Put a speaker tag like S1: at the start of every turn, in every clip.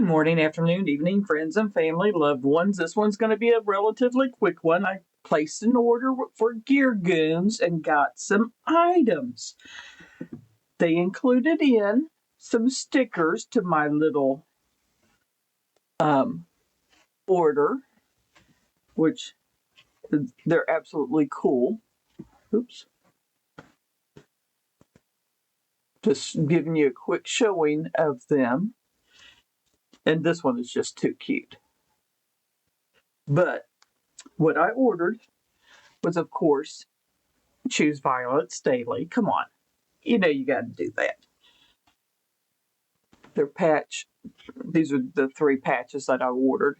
S1: morning, afternoon, evening, friends and family, loved ones. This one's going to be a relatively quick one. I placed an order for Gear Goons and got some items. They included in some stickers to my little order, which they're absolutely cool. Oops. Just giving you a quick showing of them. And this one is just too cute. But what I ordered was, of course, choose violets daily. Come on. You know you got to do that. Their patch, these are the 3 patches that I ordered.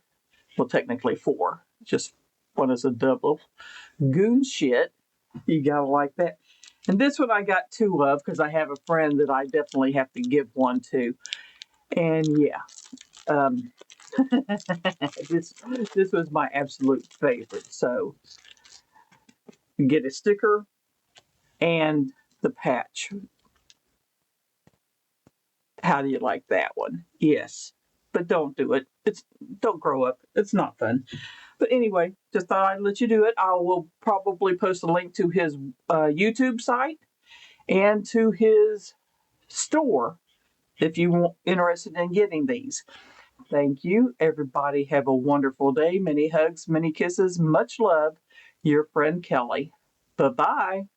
S1: Well, technically 4. Just one is a double. Goon shit. You got to like that. And this one I got 2 of because I have a friend that I definitely have to give one to. And yeah, this was my absolute favorite. So you get a sticker and the patch. How do you like that one? Yes, but don't do it. Don't grow up. It's not fun. But anyway, just thought I'd let you do it. I will probably post a link to his YouTube site and to his store if you're interested in getting these. Thank you. Everybody have a wonderful day. Many hugs, many kisses, much love. Your friend Kelly. Bye-bye.